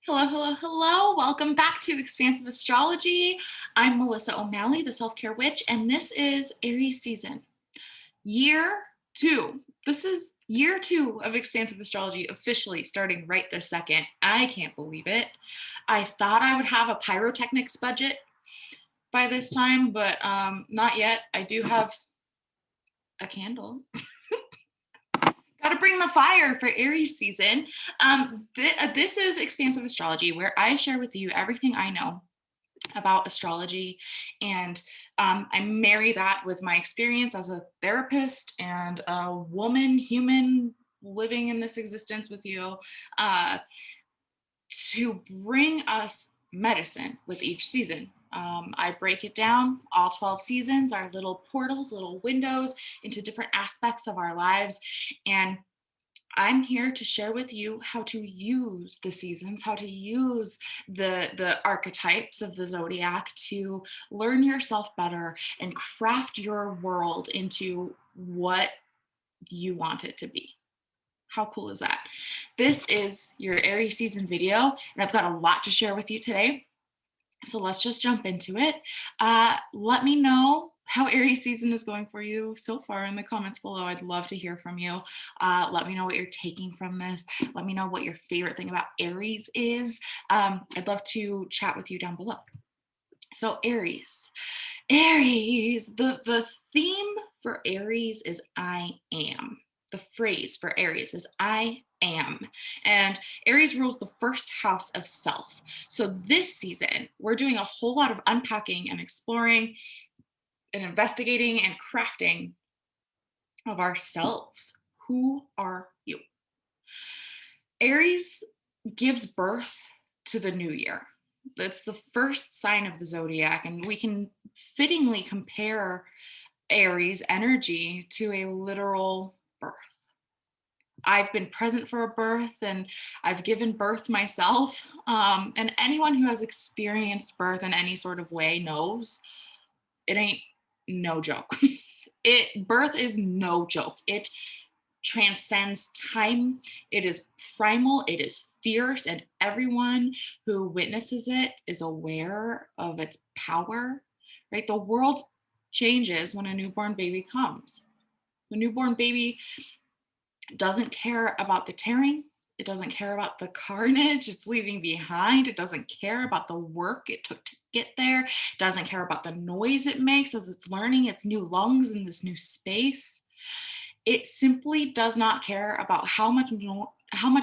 Hello, hello, hello. Welcome back to Expansive Astrology. I'm Melissa O'Malley, the Self-Care Witch, and this is Aries season, year two. This is year two of Expansive Astrology officially starting right this second. I can't believe it. I thought I would have a pyrotechnics budget by this time, but not yet. I do have a candle. Got to bring the fire for Aries season. This is Expansive Astrology, where I share with you everything I know about astrology, and I marry that with my experience as a therapist and a woman, human living in this existence with you, uh, to bring us medicine with each season. I break it down, all 12 seasons are little portals, little windows into different aspects of our lives. And I'm here to share with you how to use the seasons, how to use the archetypes of the zodiac to learn yourself better and craft your world into what you want it to be. How cool is that? This is your Aries season video, and I've got a lot to share with you today. So let's just jump into it. Let me know how Aries season is going for you so far in the comments below. I'd love to hear from you. Let me know what you're taking from this. Let me know what your favorite thing about Aries is. I'd love to chat with you down below. So Aries, the theme for Aries is I am. The phrase for Aries is I am. And Aries rules the first house of self. So this season, we're doing a whole lot of unpacking and exploring and investigating and crafting of ourselves. Who are you? Aries gives birth to the new year. That's the first sign of the zodiac, and we can fittingly compare Aries energy to a literal birth. I've been present for a birth and I've given birth myself. And anyone who has experienced birth in any sort of way knows it ain't no joke. Birth is no joke. It transcends time. It is primal. It is fierce, and everyone who witnesses it is aware of its power. Right? The world changes when a newborn baby comes. The newborn baby doesn't care about the tearing. It doesn't care about the carnage it's leaving behind. It doesn't care about the work it took to get there. It doesn't care about the noise it makes as it's learning its new lungs in this new space. It simply does not care about how much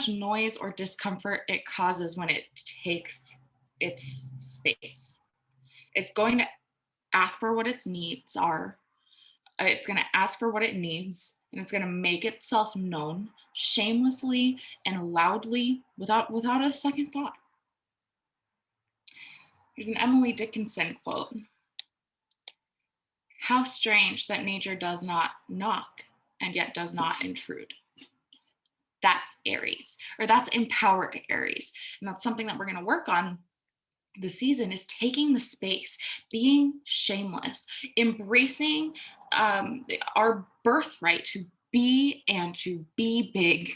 noise or discomfort it causes when it takes its space. It's going to ask for what its needs are. It's going to ask for what it needs, and it's going to make itself known shamelessly and loudly without a second thought. Here's an Emily Dickinson quote. How strange that nature does not knock and yet does not intrude. That's Aries, or that's empowered Aries. And that's something that we're going to work on the season, is taking the space, being shameless, embracing our birthright to be and to be big,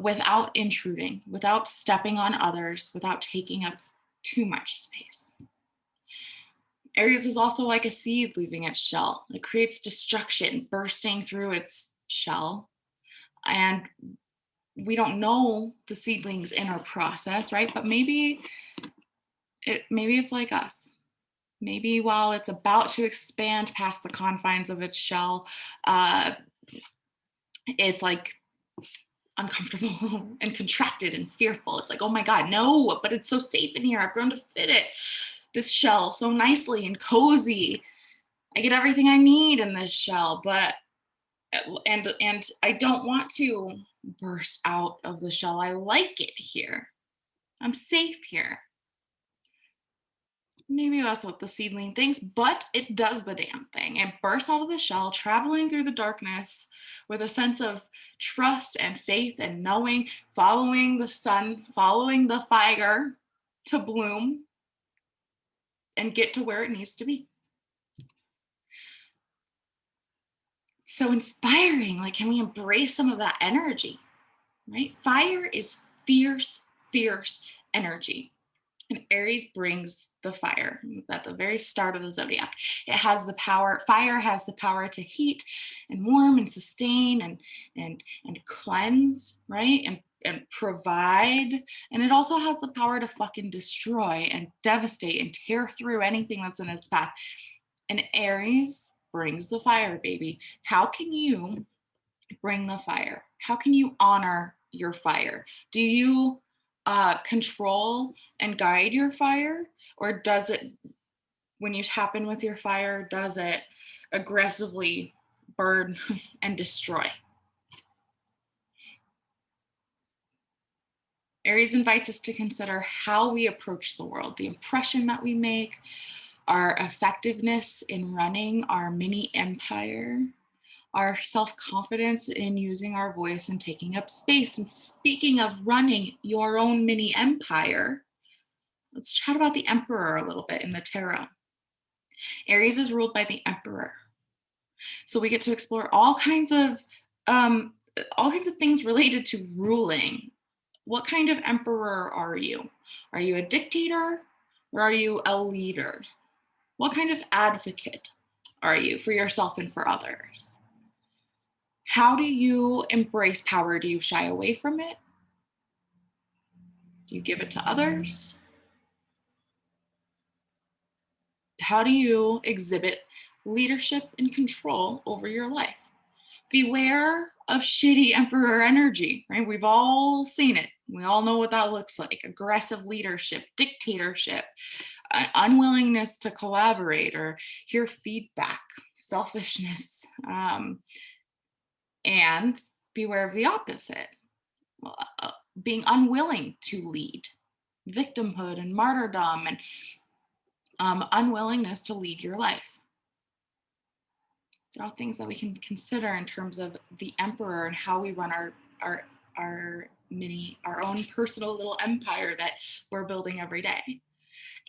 without intruding, without stepping on others, without taking up too much space. Aries is also like a seed leaving its shell. It creates destruction, bursting through its shell. And we don't know the seedling's inner process, right? But maybe it's like us. Maybe while it's about to expand past the confines of its shell, it's like uncomfortable and contracted and fearful. It's like, oh my God, no, but it's so safe in here. I've grown to fit it, this shell, so nicely and cozy. I get everything I need in this shell, but and I don't want to burst out of the shell. I like it here. I'm safe here. Maybe that's what the seedling thinks, but it does the damn thing. It bursts out of the shell, traveling through the darkness with a sense of trust and faith and knowing, following the sun, following the fire to bloom and get to where it needs to be. So inspiring. Like, can we embrace some of that energy, right? Fire is fierce, fierce energy. And Aries brings the fire at the very start of the zodiac. It has the power, fire has the power to heat and warm and sustain and cleanse, right? And provide. And it also has the power to fucking destroy and devastate and tear through anything that's in its path. And Aries brings the fire, baby. How can you bring the fire? How can you honor your fire? Do you control and guide your fire? Or does it, when you tap in with your fire, does it aggressively burn and destroy? Aries invites us to consider how we approach the world, the impression that we make, our effectiveness in running our mini empire, our self-confidence in using our voice and taking up space. And speaking of running your own mini empire, let's chat about the emperor a little bit in the tarot. Aries is ruled by the emperor. So we get to explore um, all kinds of things related to ruling. What kind of emperor are you? Are you a dictator or are you a leader? What kind of advocate are you for yourself and for others? How do you embrace power? Do you shy away from it? Do you give it to others? How do you exhibit leadership and control over your life? Beware of shitty emperor energy, right? We've all seen it. We all know what that looks like. Aggressive leadership, dictatorship, unwillingness to collaborate or hear feedback, selfishness, and beware of the opposite, being unwilling to lead, victimhood and martyrdom, and unwillingness to lead your life. These are all things that we can consider in terms of the emperor and how we run our own personal little empire that we're building every day.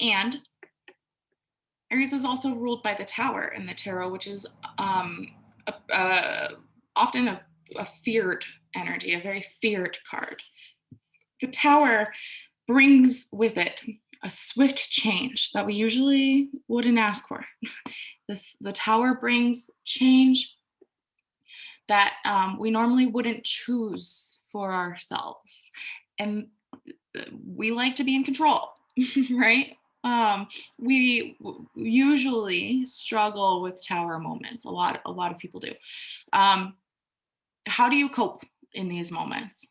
And Aries is also ruled by the Tower in the tarot, which is often a feared energy, a very feared card. The Tower brings with it a swift change that we usually wouldn't ask for. The Tower brings change that we normally wouldn't choose for ourselves. And we like to be in control, right? We usually struggle with Tower moments. A lot of people do. How do you cope in these moments?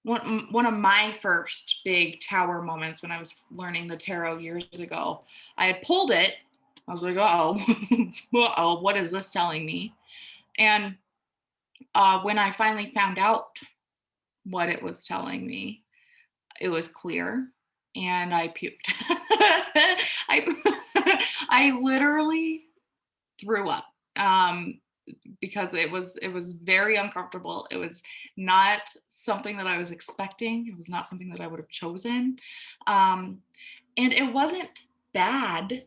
One of my first big Tower moments when I was learning the tarot years ago, I had pulled it. I was like, oh, what is this telling me? And when I finally found out what it was telling me, it was clear, and I puked. I literally threw up. Because it was very uncomfortable. It was not something that I was expecting. It was not something that I would have chosen. And it wasn't bad. If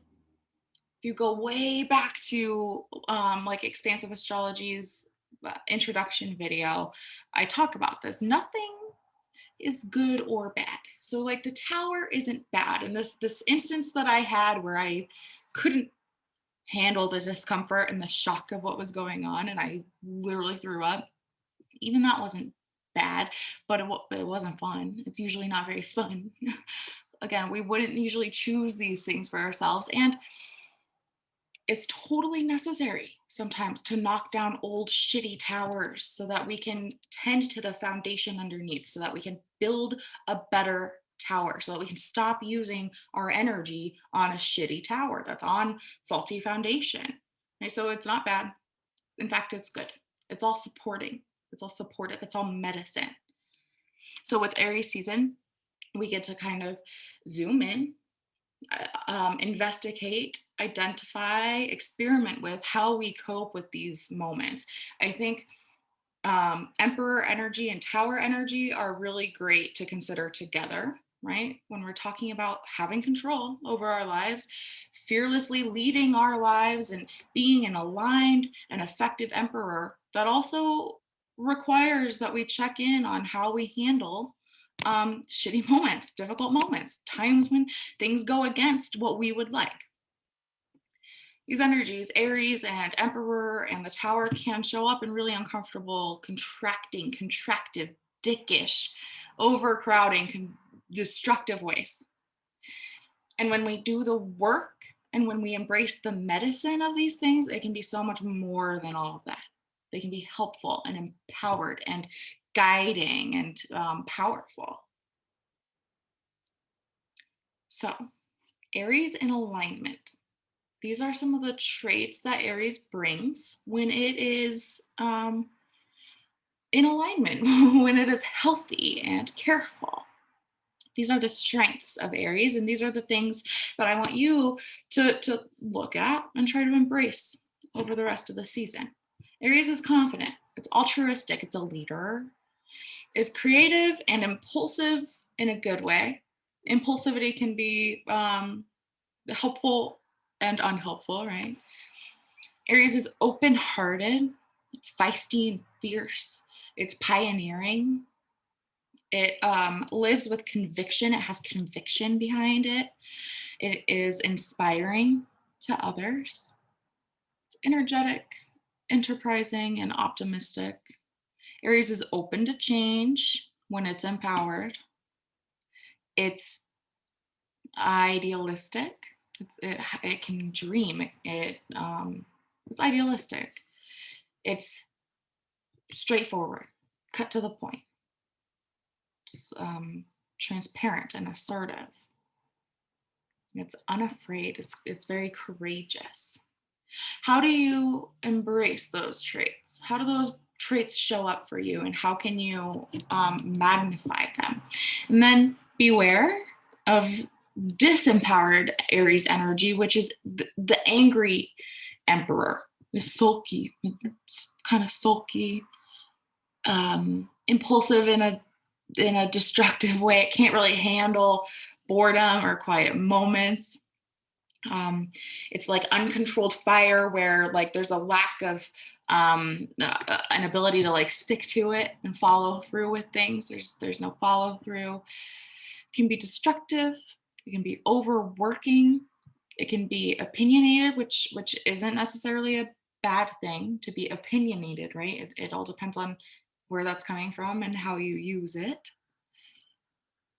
you go way back to like Expansive Astrology's introduction video, I talk about this. Nothing is good or bad. So like the Tower isn't bad. And this instance that I had where I couldn't handle the discomfort and the shock of what was going on and I literally threw up, even that wasn't bad, but it wasn't fun. It's usually not very fun. Again, we wouldn't usually choose these things for ourselves, and it's totally necessary sometimes to knock down old shitty towers so that we can tend to the foundation underneath, so that we can build a better tower, so that we can stop using our energy on a shitty tower that's on faulty foundation. Okay, so it's not bad. In fact, it's good. It's all supporting. It's all supportive. It's all medicine. So with Aries season, we get to kind of zoom in, investigate, identify, experiment with how we cope with these moments. I think Emperor energy and Tower energy are really great to consider together, right? When we're talking about having control over our lives, fearlessly leading our lives, and being an aligned and effective Emperor, that also requires that we check in on how we handle shitty moments, difficult moments, times when things go against what we would like. These energies, Aries and Emperor and the Tower, can show up in really uncomfortable, contracting, contractive, dickish, overcrowding, destructive ways. And when we do the work and when we embrace the medicine of these things, it can be so much more than all of that. They can be helpful and empowered and guiding and powerful. So, Aries in alignment. These are some of the traits that Aries brings when it is in alignment, when it is healthy and careful. These are the strengths of Aries, and these are the things that I want you to look at and try to embrace over the rest of the season. Aries is confident, it's altruistic, it's a leader, it's creative and impulsive in a good way. Impulsivity can be helpful and unhelpful, right? Aries is open-hearted, it's feisty and fierce, it's pioneering, it lives with conviction, it has conviction behind it, it is inspiring to others, it's energetic, enterprising, and optimistic. Aries is open to change when it's empowered. It's idealistic. It can dream. It's idealistic. It's straightforward, cut to the point. It's transparent and assertive. It's unafraid. It's very courageous. How do you embrace those traits? How do those traits show up for you, and how can you magnify them? And then beware of disempowered Aries energy, which is the angry Emperor, the sulky, kind of sulky, impulsive in a destructive way. It can't really handle boredom or quiet moments. It's like uncontrolled fire, where like there's a lack of an ability to like stick to it and follow through with things. There's no follow through. It can be destructive. It can be overworking. It can be opinionated, which isn't necessarily a bad thing to be opinionated, right? It all depends on where that's coming from and how you use it.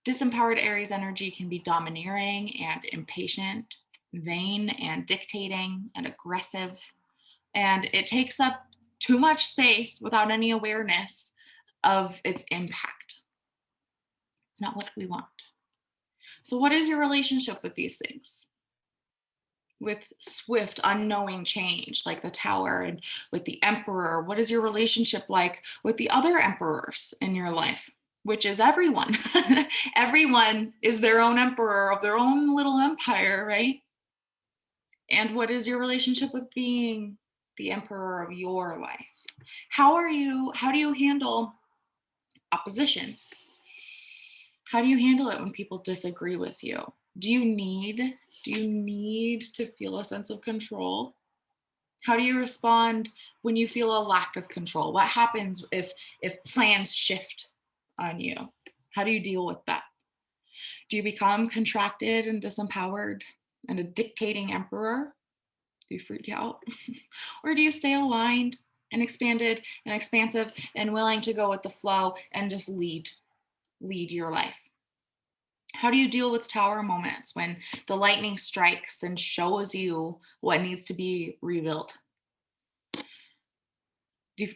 Disempowered Aries energy can be domineering and impatient, vain and dictating and aggressive, and it takes up too much space without any awareness of its impact. It's not what we want. So, what is your relationship with these things? With swift, unknowing change, like the Tower, and with the Emperor, what is your relationship like with the other emperors in your life? Which is everyone. Everyone is their own emperor of their own little empire, right? And what is your relationship with being the emperor of your life? How do you handle opposition? How do you handle it when people disagree with you? Do you need to feel a sense of control? How do you respond when you feel a lack of control? What happens if plans shift on you? How do you deal with that? Do you become contracted and disempowered and a dictating emperor? Do you freak out? Or do you stay aligned and expanded and expansive and willing to go with the flow and just lead your life? How do you deal with Tower moments when the lightning strikes and shows you what needs to be rebuilt?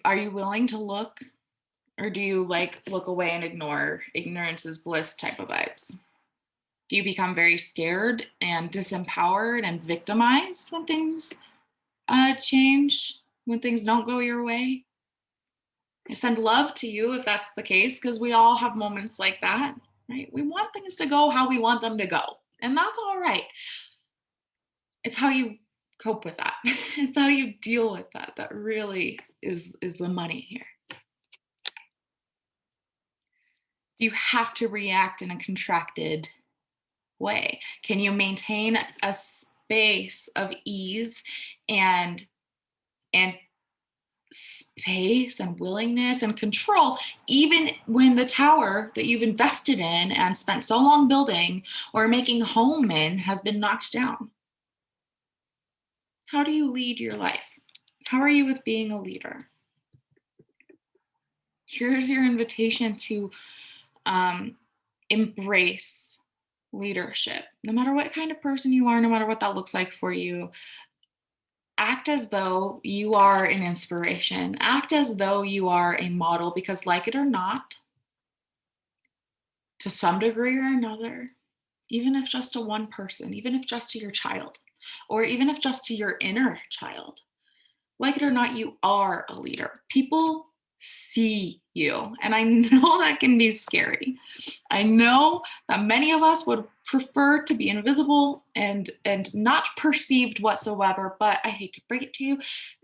Are you willing to look, or do you like look away and ignore? Ignorance is bliss type of vibes. Do you become very scared and disempowered and victimized when things change, when things don't go your way? I send love to you if that's the case, because we all have moments like that, right? We want things to go how we want them to go, and that's all right. It's how you cope with that. It's how you deal with that. That really is the money here. You have to react in a contracted way? Can you maintain a space of ease and space and willingness and control, even when the tower that you've invested in and spent so long building or making home in has been knocked down? How do you lead your life? How are you with being a leader? Here's your invitation to um, embrace leadership. No matter what kind of person you are, no matter what that looks like for you, act as though you are an inspiration. Act as though you are a model because, like it or not, to some degree or another, even if just to one person, even if just to your child, or even if just to your inner child, like it or not, you are a leader. People see you. And I know that can be scary. I know that many of us would prefer to be invisible and not perceived whatsoever, but I hate to break it to you,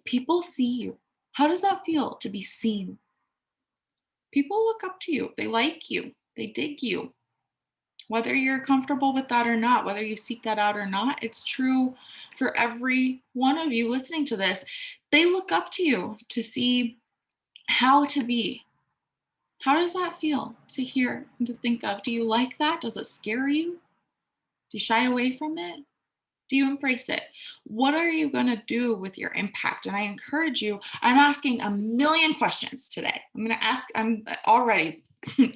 people see you. How does that feel to be seen? People look up to you. They like you. They dig you. Whether you're comfortable with that or not, whether you seek that out or not, it's true for every one of you listening to this. They look up to you to see how to be. How does that feel to hear and to think of? Do you like that? Does it scare you? Do you shy away from it? Do you embrace it? What are you going to do with your impact? And I encourage you, I'm asking a million questions today. I'm going to ask, I'm already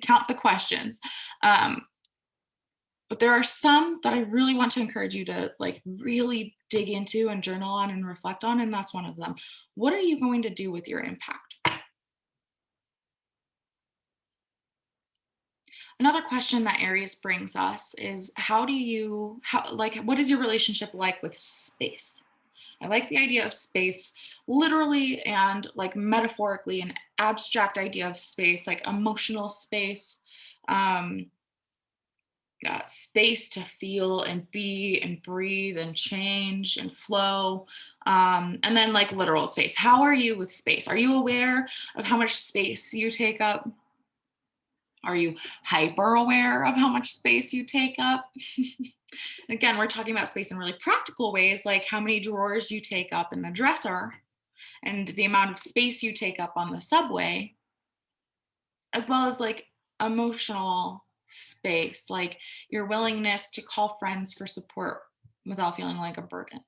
count the questions. But there are some that I really want to encourage you to like really dig into and journal on and reflect on. And that's one of them. What are you going to do with your impact? Another question that Aries brings us is what is your relationship like with space? I like the idea of space literally and like metaphorically, an abstract idea of space, like emotional space, um, space to feel and be and breathe and change and flow. And then like literal space. How are you with space? Are you aware of how much space you take up? Are you hyper aware of how much space you take up? Again, we're talking about space in really practical ways, like how many drawers you take up in the dresser and the amount of space you take up on the subway, as well as like emotional space, like your willingness to call friends for support without feeling like a burden,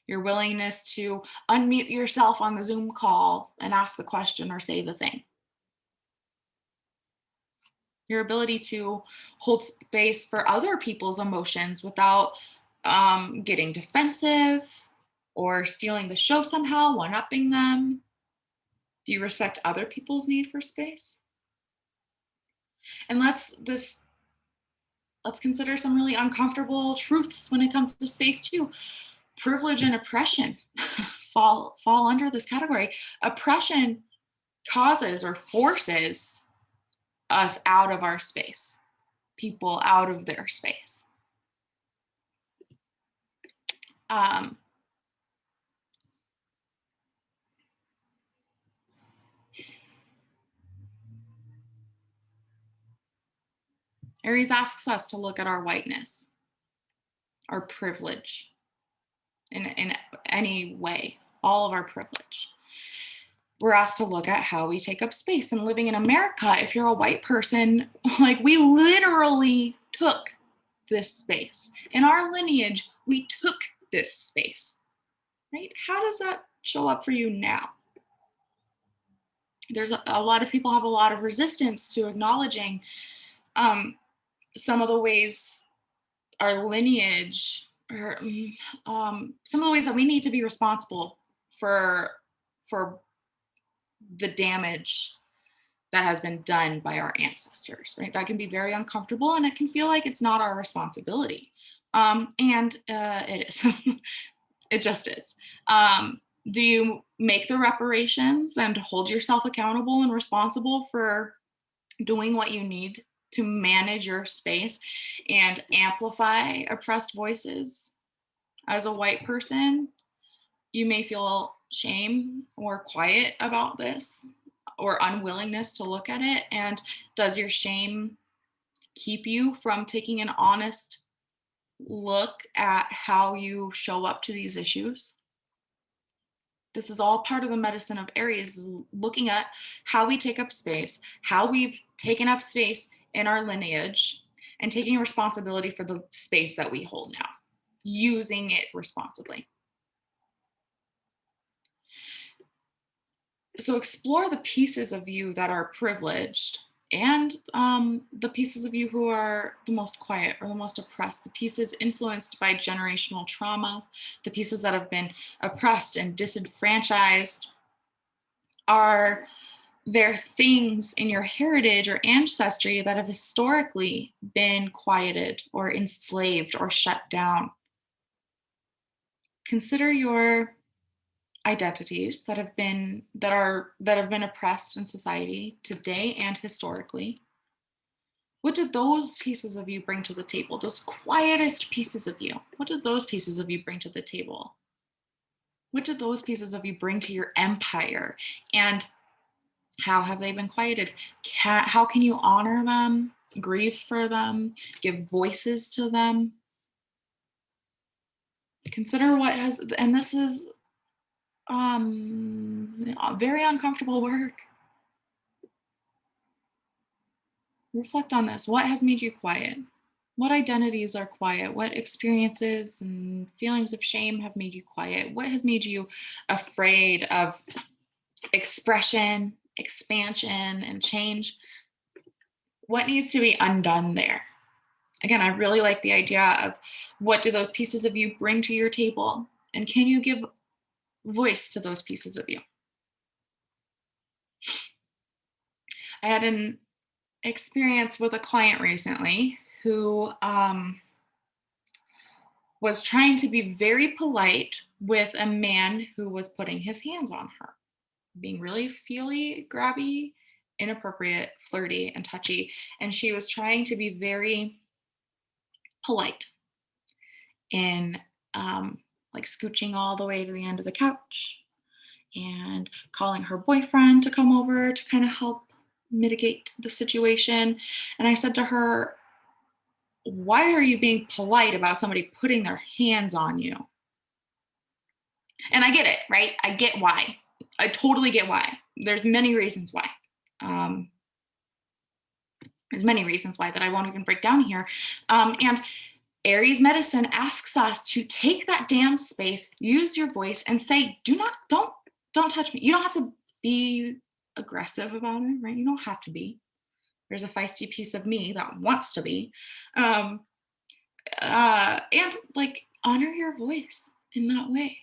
your willingness to unmute yourself on the Zoom call and ask the question or say the thing, your ability to hold space for other people's emotions without getting defensive or stealing the show somehow, one upping them. Do you respect other people's need for space? And let's consider some really uncomfortable truths when it comes to space too. Privilege and oppression fall under this category. Oppression causes or forces us out of our space, people out of their space. Um, Aries asks us to look at our whiteness, our privilege in any way, all of our privilege. We're asked to look at how we take up space. And living in America, if you're a white person, like we literally took this space. In our lineage, we took this space, right? How does that show up for you now? There's a lot of people have a lot of resistance to acknowledging um, some of the ways our lineage or some of the ways that we need to be responsible for for the damage that has been done by our ancestors, right? That can be very uncomfortable and it can feel like it's not our responsibility. And it is. It just is. Do you make the reparations and hold yourself accountable and responsible for doing what you need to manage your space and amplify oppressed voices? As a white person, you may feel shame or quiet about this or unwillingness to look at it. And does your shame keep you from taking an honest look at how you show up to these issues? This is all part of the medicine of Aries, is looking at how we take up space, how we've taken up space in our lineage, and taking responsibility for the space that we hold now, using it responsibly. So explore the pieces of you that are privileged, and the pieces of you who are the most quiet or the most oppressed, the pieces influenced by generational trauma, the pieces that have been oppressed and disenfranchised. Are there things in your heritage or ancestry that have historically been quieted or enslaved or shut down? Consider your identities that have been oppressed in society today and historically. What did those pieces of you bring to the table? Those quietest pieces of you, what did those pieces of you bring to the table? What did those pieces of you bring to your empire? And how have they been quieted? How can you honor them, grieve for them, give voices to them? Consider what has, and this is very uncomfortable work. Reflect on this. What has made you quiet? What identities are quiet? What experiences and feelings of shame have made you quiet? What has made you afraid of expression, expansion, and change? What needs to be undone there? Again, I really like the idea of what do those pieces of you bring to your table? And can you give voice to those pieces of you? I had an experience with a client recently who was trying to be very polite with a man who was putting his hands on her, being really feely, grabby, inappropriate, flirty, and touchy. And she was trying to be very polite in like scooching all the way to the end of the couch and calling her boyfriend to come over to kind of help mitigate the situation. And I said to her, why are you being polite about somebody putting their hands on you? And I get it, right? I get why. I totally get why. There's many reasons why. There's many reasons why that I won't even break down here. And Aries medicine asks us to take that damn space, use your voice, and say, don't touch me. You don't have to be aggressive about it, right? You don't have to be. There's a feisty piece of me that wants to be. And like honor your voice in that way.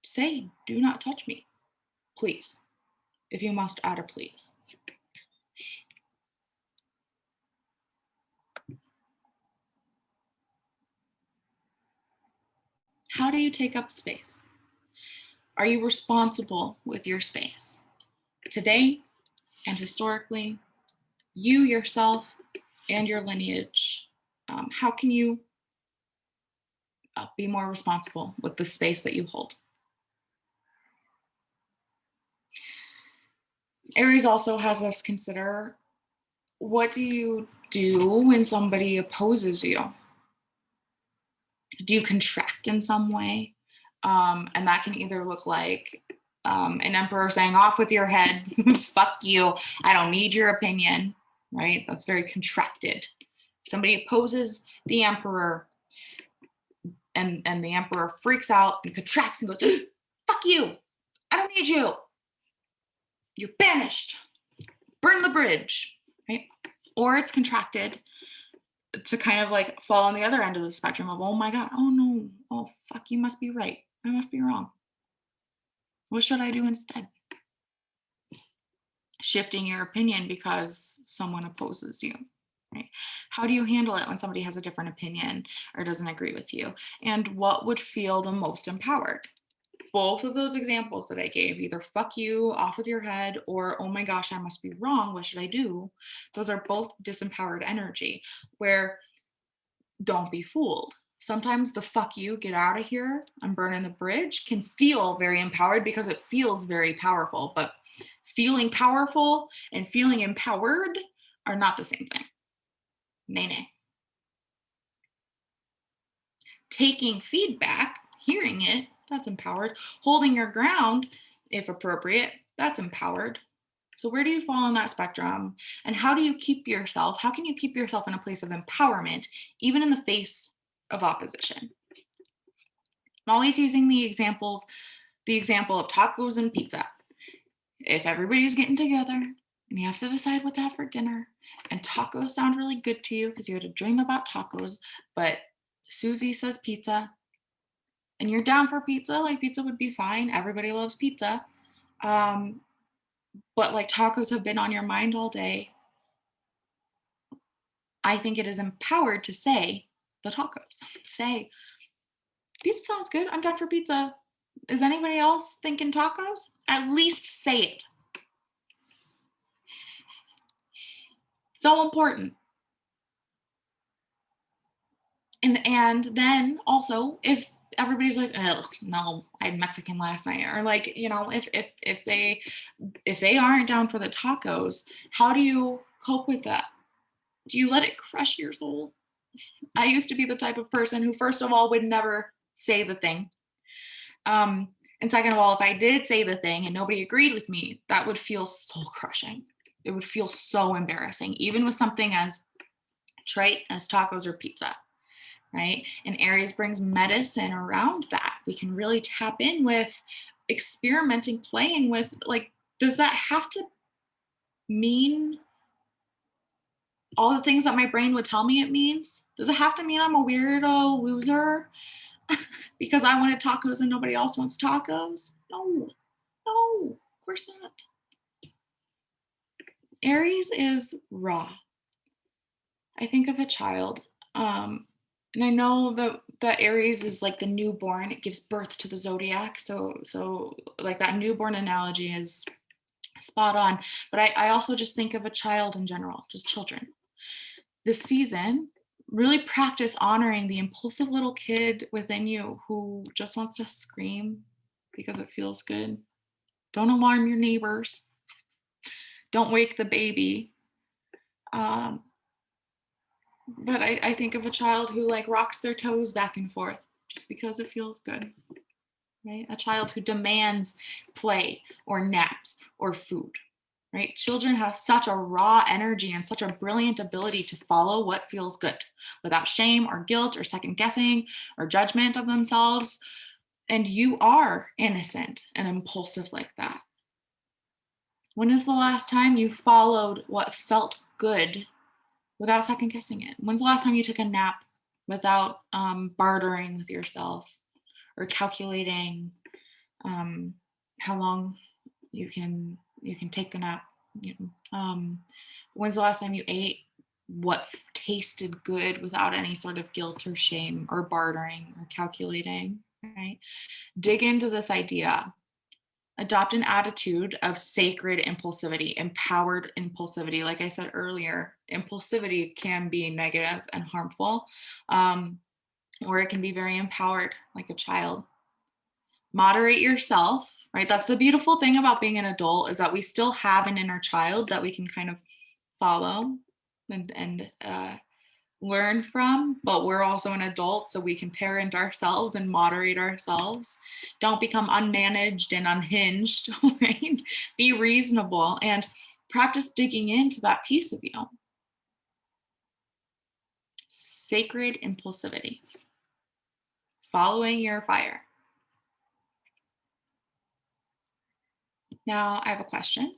Say, do not touch me, please. If you must, add a please. How do you take up space? Are you responsible with your space? Today and historically, you yourself and your lineage, how can you be more responsible with the space that you hold? Aries also has us consider, what do you do when somebody opposes you? Do you contract in some way? And that can either look like an emperor saying, off with your head, fuck you, I don't need your opinion, right? That's very contracted. If somebody opposes the emperor and the emperor freaks out and contracts and goes, fuck you, I don't need you, you're banished, burn the bridge, right? Or it's contracted to kind of like fall on the other end of the spectrum of, oh my God, oh no, oh fuck, you must be right, I must be wrong. What should I do instead? Shifting your opinion because someone opposes you, right? How do you handle it when somebody has a different opinion or doesn't agree with you? And what would feel the most empowered? Both of those examples that I gave, either fuck you, off with your head, or oh my gosh, I must be wrong, what should I do? Those are both disempowered energy, where don't be fooled. Sometimes the fuck you, get out of here, I'm burning the bridge can feel very empowered because it feels very powerful. But feeling powerful and feeling empowered are not the same thing. Nay, nay. Taking feedback, hearing it, That's empowered. Holding your ground, if appropriate, that's empowered. So where do you fall on that spectrum? And how do you keep yourself? How can you keep yourself in a place of empowerment, even in the face of opposition? I'm always using the example of tacos and pizza. If everybody's getting together and you have to decide what to have for dinner, and tacos sound really good to you because you had a dream about tacos, but Susie says pizza, and you're down for pizza, like pizza would be fine. Everybody loves pizza. Um, but like tacos have been on your mind all day. I think it is empowered to say the tacos. Say, pizza sounds good. I'm down for pizza. Is anybody else thinking tacos? At least say it. So important. And then also if everybody's like, oh no, I had Mexican last night, or like, if they aren't down for the tacos, how do you cope with that? Do you let it crush your soul? I used to be the type of person who, first of all, would never say the thing. And second of all, if I did say the thing and nobody agreed with me, that would feel soul crushing. It would feel so embarrassing, even with something as trite as tacos or pizza, right? And Aries brings medicine around that. We can really tap in with experimenting, playing with, like, does that have to mean all the things that my brain would tell me it means? Does it have to mean I'm a weirdo loser because I wanted tacos and nobody else wants tacos? No, no, of course not. Aries is raw. I think of a child, and I know that Aries is like the newborn. It gives birth to the zodiac. So like that newborn analogy is spot on. But I also just think of a child in general, just children. This season, really practice honoring the impulsive little kid within you who just wants to scream because it feels good. Don't alarm your neighbors. Don't wake the baby. Um, but I think of a child who like rocks their toes back and forth just because it feels good, right? A child who demands play or naps or food, right? Children have such a raw energy and such a brilliant ability to follow what feels good without shame or guilt or second guessing or judgment of themselves. And you are innocent and impulsive like that. When is the last time you followed what felt good without second guessing it? When's the last time you took a nap without bartering with yourself or calculating um, how long you can take the nap? When's the last time you ate what tasted good without any sort of guilt or shame or bartering or calculating? Right? Dig into this idea. Adopt an attitude of sacred impulsivity, empowered impulsivity. Like I said earlier, impulsivity can be negative and harmful, or it can be very empowered, like a child. Moderate yourself, right? That's the beautiful thing about being an adult, is that we still have an inner child that we can kind of follow and learn from, but we're also an adult, so we can parent ourselves and moderate ourselves. Don't become unmanaged and unhinged, right? Be reasonable and practice digging into that piece of you. Sacred impulsivity, following your fire. Now, I have a question.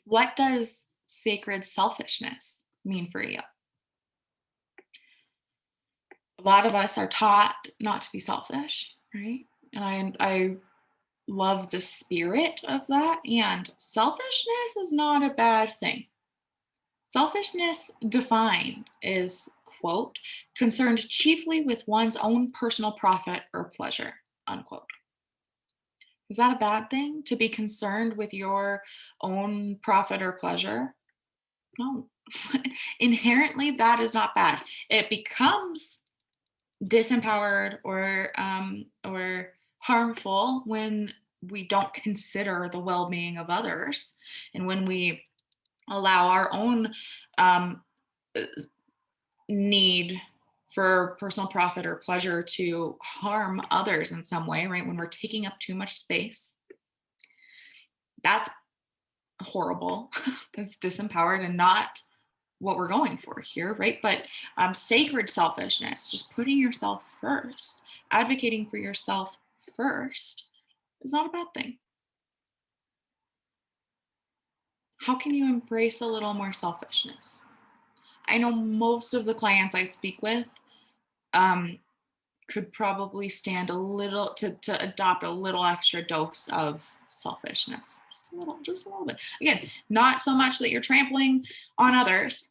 What does sacred selfishness mean for you? A lot of us are taught not to be selfish, right? And I love the spirit of that. And selfishness is not a bad thing. Selfishness defined is, quote, concerned chiefly with one's own personal profit or pleasure, unquote. Is that a bad thing, to be concerned with your own profit or pleasure? No. Inherently, that is not bad. It becomes disempowered or harmful when we don't consider the well-being of others, and when we allow our own um, need for personal profit or pleasure to harm others in some way, right? When we're taking up too much space, that's horrible. It's disempowered and not what we're going for here, right? But sacred selfishness, just putting yourself first, advocating for yourself first, is not a bad thing. How can you embrace a little more selfishness? I know most of the clients I speak with um, could probably stand a little to adopt a little extra dose of selfishness. Just a little bit. Again, not so much that you're trampling on others,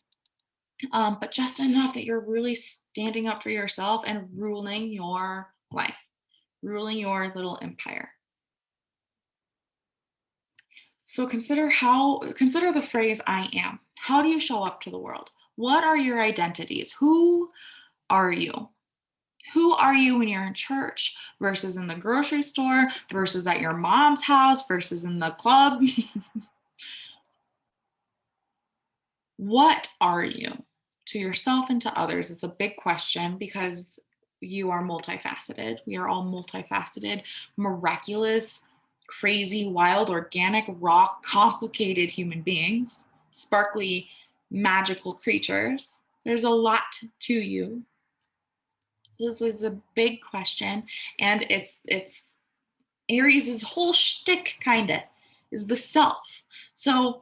but just enough that you're really standing up for yourself and ruling your life, ruling your little empire. So consider the phrase I am. How do you show up to the world? What are your identities? Who are you? Who are you when you're in church versus in the grocery store versus at your mom's house versus in the club? What are you to yourself and to others? It's a big question because you are multifaceted. We are all multifaceted, miraculous, crazy, wild, organic, raw, complicated human beings, sparkly, magical creatures. There's a lot to you. This is a big question, and it's Aries' whole shtick, kind of, is the self. So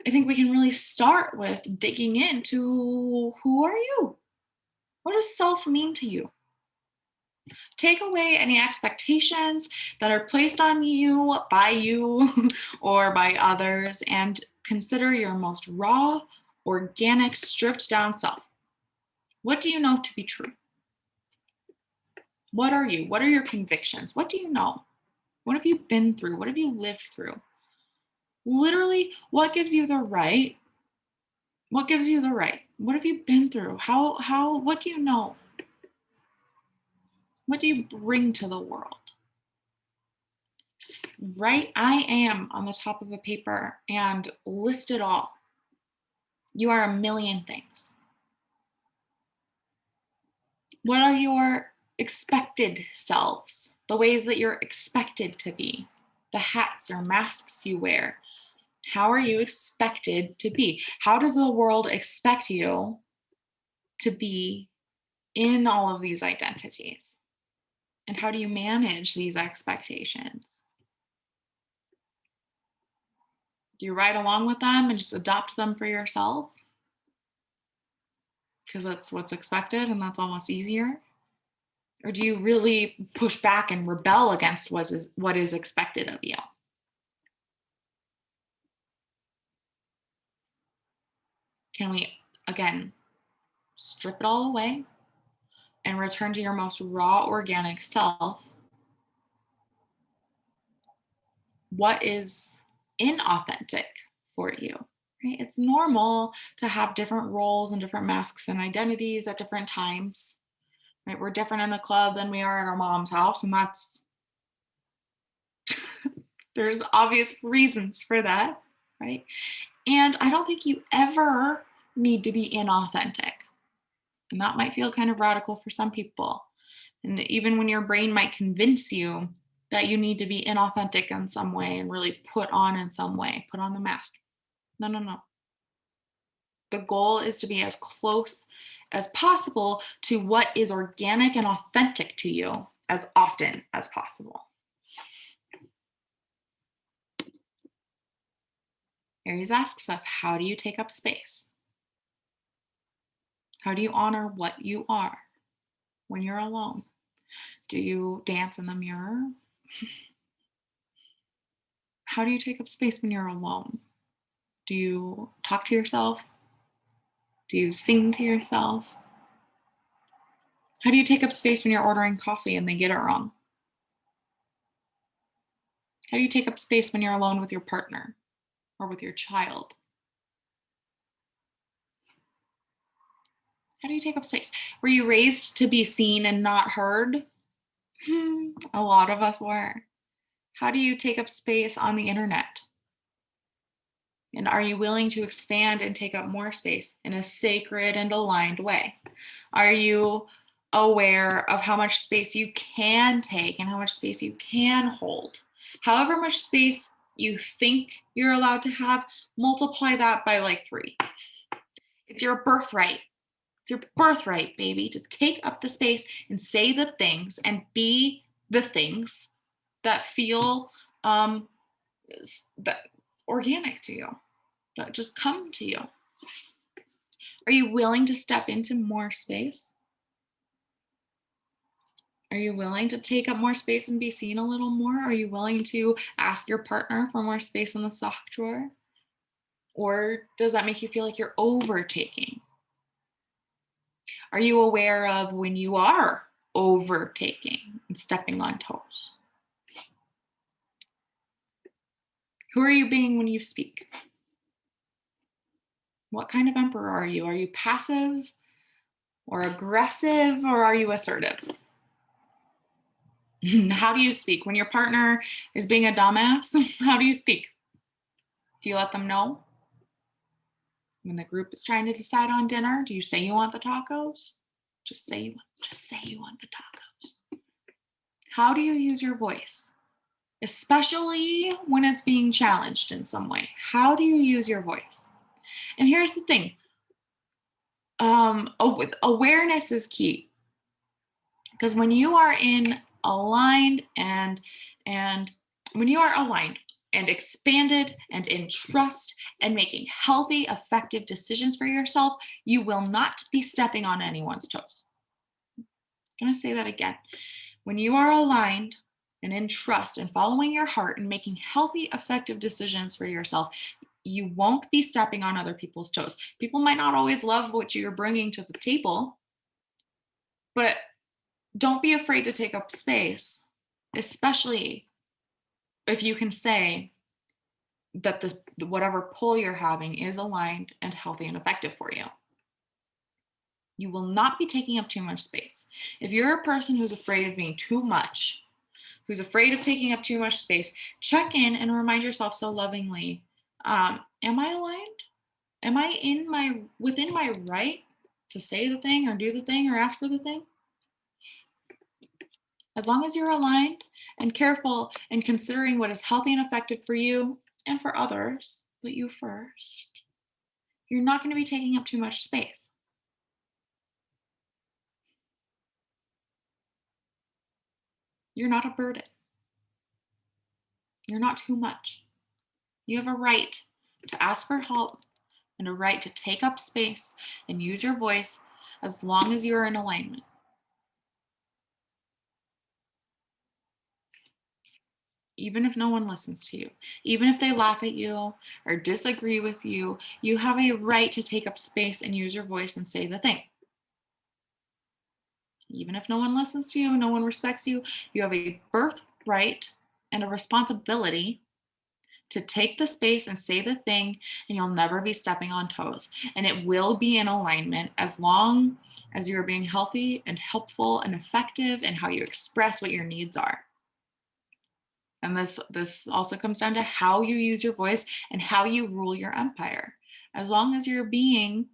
I think we can really start with digging into who are you? What does self mean to you? Take away any expectations that are placed on you by you or by others and consider your most raw, organic, stripped down self. What do you know to be true? What are you? What are your convictions? What do you know? What have you been through? What have you lived through? Literally, what gives you the right? What gives you the right? What have you been through? What do you know? What do you bring to the world? Write I am on the top of a paper and list it all. You are a million things. What are your expected selves? The ways that you're expected to be, the hats or masks you wear. How are you expected to be? How does the world expect you to be in all of these identities? And how do you manage these expectations? Do you ride along with them and just adopt them for yourself? Because that's what's expected and that's almost easier? Or do you really push back and rebel against what is expected of you? Can we, again, strip it all away and return to your most raw, organic self? What is inauthentic for you? Right? It's normal to have different roles and different masks and identities at different times. Right? We're different in the club than we are at our mom's house, and there's obvious reasons for that, right? And I don't think you ever need to be inauthentic. And that might feel kind of radical for some people. And even when your brain might convince you that you need to be inauthentic in some way and really put on in some way, put on the mask. No, no, no. The goal is to be as close as possible to what is organic and authentic to you as often as possible. Aries asks us, how do you take up space? How do you honor what you are when you're alone? Do you dance in the mirror? How do you take up space when you're alone? Do you talk to yourself? Do you sing to yourself? How do you take up space when you're ordering coffee and they get it wrong? How do you take up space when you're alone with your partner or with your child? How do you take up space? Were you raised to be seen and not heard? A lot of us were. How do you take up space on the internet? And are you willing to expand and take up more space in a sacred and aligned way? Are you aware of how much space you can take and how much space you can hold? However much space you think you're allowed to have, multiply that by like 3. It's your birthright. It's your birthright, baby, to take up the space and say the things and be the things that feel that organic to you, that just come to you. Are you willing to step into more space? Are you willing to take up more space and be seen a little more? Are you willing to ask your partner for more space in the sock drawer? Or does that make you feel like you're overtaking? Are you aware of when you are overtaking and stepping on toes? Who are you being when you speak? What kind of emperor are you? Are you passive or aggressive, or are you assertive? How do you speak? When your partner is being a dumbass, how do you speak? Do you let them know? When the group is trying to decide on dinner, do you say you want the tacos? Just say you want the tacos. How do you use your voice? Especially when it's being challenged in some way. How do you use your voice? And here's the thing. Awareness is key. Because when you are aligned and when you are aligned and expanded and in trust and making healthy, effective decisions for yourself, you will not be stepping on anyone's toes. I'm going to say that again. When you are aligned and in trust and following your heart and making healthy, effective decisions for yourself, you won't be stepping on other people's toes. People might not always love what you're bringing to the table, but don't be afraid to take up space, especially if you can say that whatever pull you're having is aligned and healthy and effective for you. You will not be taking up too much space. If you're a person who's afraid of being too much, who's afraid of taking up too much space, check in and remind yourself so lovingly, am I aligned? Am I within my right to say the thing or do the thing or ask for the thing? As long as you're aligned and careful and considering what is healthy and effective for you and for others, but you first, you're not going to be taking up too much space. You're not a burden. You're not too much. You have a right to ask for help and a right to take up space and use your voice as long as you're in alignment. Even if no one listens to you, even if they laugh at you or disagree with you, you have a right to take up space and use your voice and say the thing. Even if no one listens to you, no one respects you, you have a birthright and a responsibility to take the space and say the thing, and you'll never be stepping on toes. And it will be in alignment as long as you're being healthy and helpful and effective in how you express what your needs are. And this also comes down to how you use your voice and how you rule your empire. As long as you're being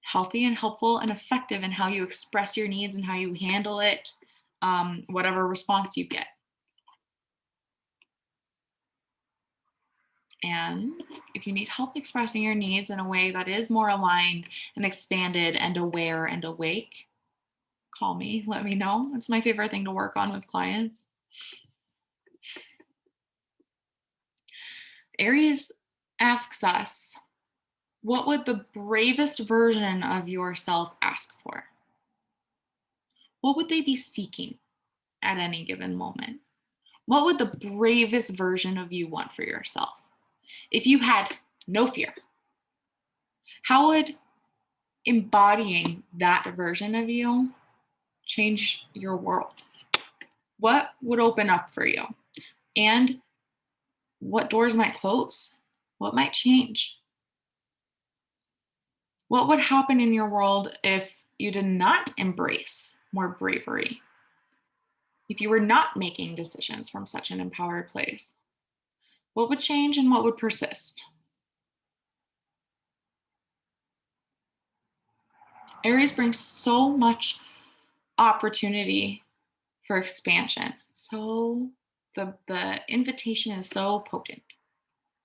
healthy and helpful and effective in how you express your needs and how you handle it, whatever response you get. And if you need help expressing your needs in a way that is more aligned and expanded and aware and awake, call me, let me know. It's my favorite thing to work on with clients. Aries asks us, what would the bravest version of yourself ask for? What would they be seeking at any given moment? What would the bravest version of you want for yourself? If you had no fear, how would embodying that version of you change your world? What would open up for you? And what doors might close? What might change? What would happen in your world if you did not embrace more bravery? If you were not making decisions from such an empowered place? What would change and what would persist? Aries brings so much opportunity for expansion. So the invitation is so potent.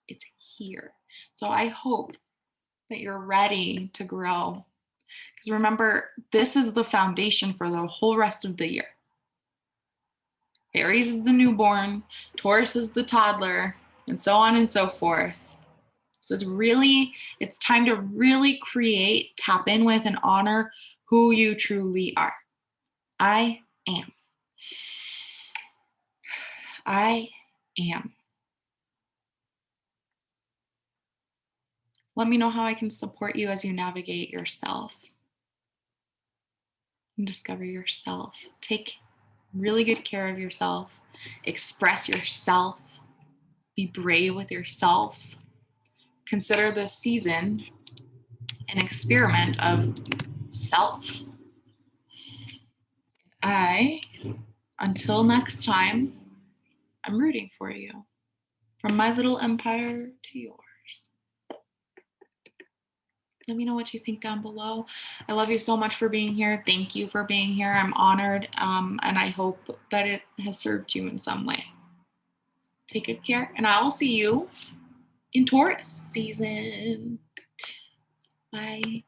It's here. So I hope that you're ready to grow. Because remember, this is the foundation for the whole rest of the year. Aries is the newborn, Taurus is the toddler, and so on and so forth. So it's time to really create, tap in with, and honor who you truly are. I am. I am. Let me know how I can support you as you navigate yourself and discover yourself. Take really good care of yourself. Express yourself. Be brave with yourself. Consider this season an experiment of self. Until next time, I'm rooting for you. From my little empire to yours. Let me know what you think down below. I love you so much for being here. Thank you for being here. I'm honored, and I hope that it has served you in some way. Take good care, and I will see you in Taurus season. Bye.